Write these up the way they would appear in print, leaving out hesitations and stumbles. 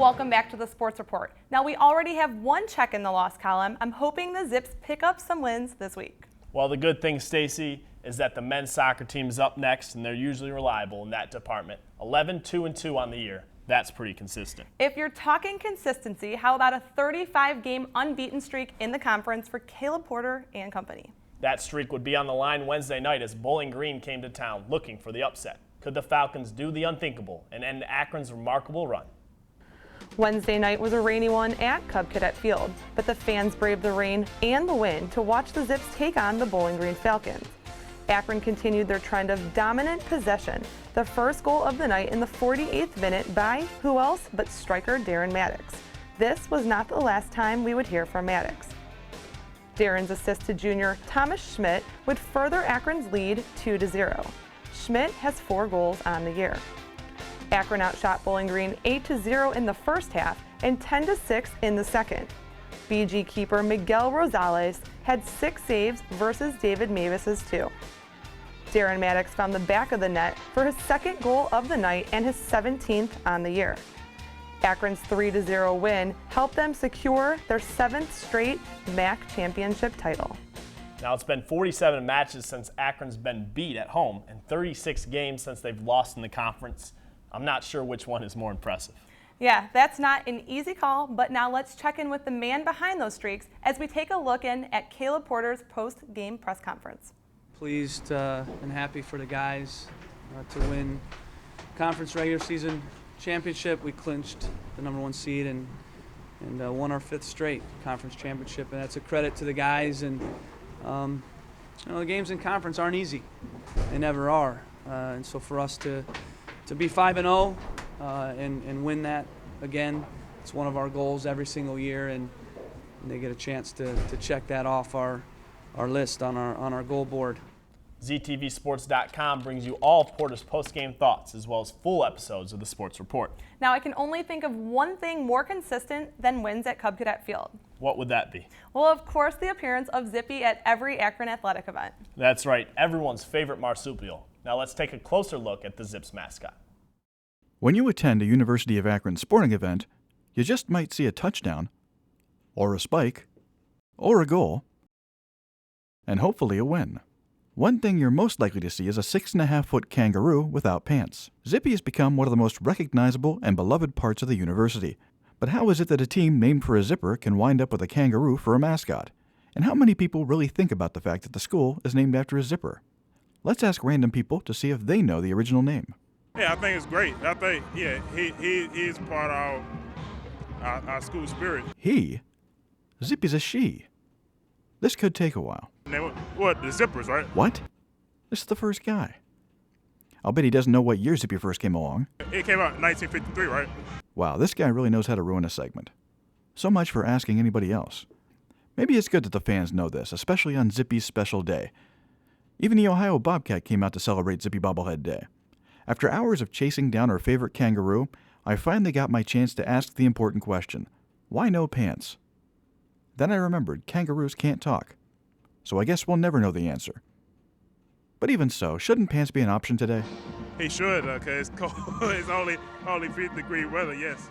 Welcome back to the Sports Report. Now, we already have one check in the loss column. I'm hoping the Zips pick up some wins this week. Well, the good thing, Stacy, is that the men's soccer team is up next, and they're usually reliable in that department. 11-2-2 on the year. That's pretty consistent. If you're talking consistency, how about a 35-game unbeaten streak in the conference for Caleb Porter and company? That streak would be on the line Wednesday night as Bowling Green came to town looking for the upset. Could the Falcons do the unthinkable and end Akron's remarkable run? Wednesday night was a rainy one at Cub Cadet Field, but the fans braved the rain and the wind to watch the Zips take on the Bowling Green Falcons. Akron continued their trend of dominant possession, the first goal of the night in the 48th minute by who else but striker Darren Maddox. This was not the last time we would hear from Maddox. Darren's assist to junior Thomas Schmidt would further Akron's lead 2-0. Schmidt has 4 goals on the year. Akron outshot Bowling Green 8-0 in the first half and 10-6 in the second. BG keeper Miguel Rosales had 6 saves versus David Mavis's 2. Darren Maddox found the back of the net for his second goal of the night and his 17th on the year. Akron's 3-0 win helped them secure their 7th straight MAC championship title. Now, it's been 47 matches since Akron's been beat at home and 36 games since they've lost in the conference. I'm not sure which one is more impressive. Yeah, that's not an easy call, but now let's check in with the man behind those streaks as we take a look in at Caleb Porter's post-game press conference. Pleased and happy for the guys to win conference regular season championship. We clinched the #1 seed and won our 5th straight conference championship, and that's a credit to the guys. And the games in conference aren't easy; they never are. And so for us to be 5-0 and win that again, it's one of our goals every single year, and they get a chance to check that off our list on our goal board. ZTVsports.com brings you all of Porter's post-game thoughts as well as full episodes of the Sports Report. Now, I can only think of one thing more consistent than wins at Cub Cadet Field. What would that be? Well, of course, the appearance of Zippy at every Akron athletic event. That's right, everyone's favorite marsupial. Now let's take a closer look at the Zips mascot. When you attend a University of Akron sporting event, you just might see a touchdown, or a spike, or a goal, and hopefully a win. One thing you're most likely to see is a 6.5-foot kangaroo without pants. Zippy has become one of the most recognizable and beloved parts of the university. But how is it that a team named for a zipper can wind up with a kangaroo for a mascot? And how many people really think about the fact that the school is named after a zipper? Let's ask random people to see if they know the original name. Yeah, I think it's great. I think, he's part of our school spirit. He? Zippy's a she. This could take a while. What, the zippers, right? What? This is the first guy. I'll bet he doesn't know what year Zippy first came along. It came out in 1953, right? Wow, this guy really knows how to ruin a segment. So much for asking anybody else. Maybe it's good that the fans know this, especially on Zippy's special day. Even the Ohio Bobcat came out to celebrate Zippy Bobblehead Day. After hours of chasing down our favorite kangaroo, I finally got my chance to ask the important question, why no pants? Then I remembered kangaroos can't talk, so I guess we'll never know the answer. But even so, shouldn't pants be an option today? He should, because it's cold. It's only 50-degree weather, yes.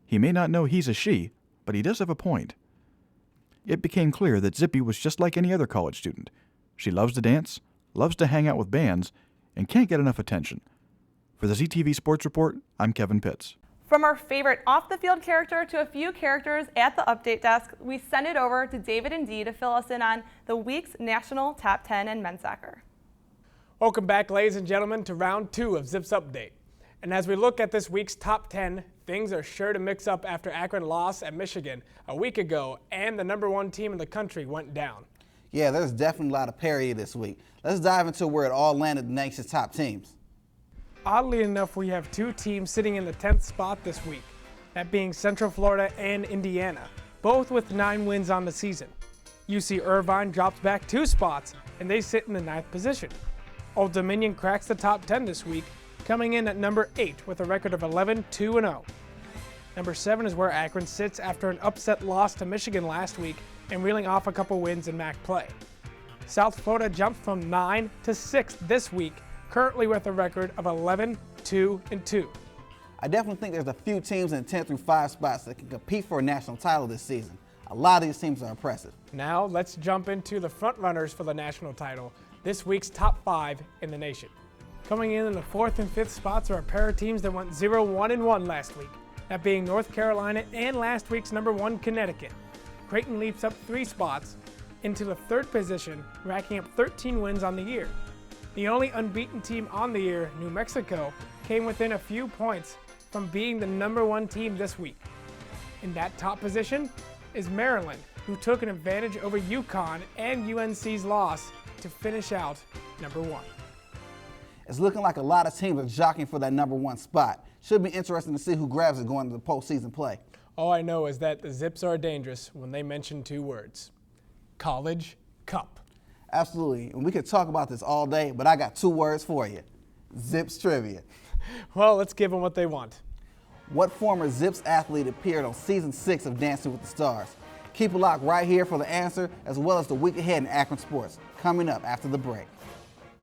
He may not know he's a she, but he does have a point. It became clear that Zippy was just like any other college student. She loves to dance, loves to hang out with bands, and can't get enough attention. For the ZTV Sports Report, I'm Kevin Pitts. From our favorite off-the-field character to a few characters at the update desk, we send it over to David and Dee to fill us in on the week's national top 10 in men's soccer. Welcome back, ladies and gentlemen, to round 2 of Zips Update. And as we look at this week's top 10, things are sure to mix up after Akron lost at Michigan a week ago and the #1 team in the country went down. Yeah, there's definitely a lot of parity this week. Let's dive into where it all landed the nation's top teams. Oddly enough, we have 2 teams sitting in the 10th spot this week, that being Central Florida and Indiana, both with 9 wins on the season. UC Irvine drops back 2 spots, and they sit in the 9th position. Old Dominion cracks the top 10 this week, coming in at number 8 with a record of 11-2-0. Number 7 is where Akron sits after an upset loss to Michigan last week and reeling off a couple wins in MAC play. South Florida jumped from 9 to 6th this week, currently with a record of 11-2-2. I definitely think there's a few teams in the 10 through 5 spots that can compete for a national title this season. A lot of these teams are impressive. Now let's jump into the front runners for the national title, this week's top 5 in the nation. Coming in the 4th and 5th spots are a pair of teams that went 0-1-1 last week, that being North Carolina and last week's number 1 Connecticut. Creighton leaps up 3 spots into the 3rd position, racking up 13 wins on the year. The only unbeaten team on the year, New Mexico, came within a few points from being the number 1 team this week. In that top position is Maryland, who took an advantage over UConn and UNC's loss to finish out number 1. It's looking like a lot of teams are jockeying for that number 1 spot. Should be interesting to see who grabs it going into the postseason play. All I know is that the Zips are dangerous when they mention 2 words: College Cup. Absolutely, and we could talk about this all day, but I got 2 words for you: Zips trivia. Well, let's give them what they want. What former Zips athlete appeared on season 6 of Dancing with the Stars? Keep it locked right here for the answer, as well as the week ahead in Akron sports, coming up after the break.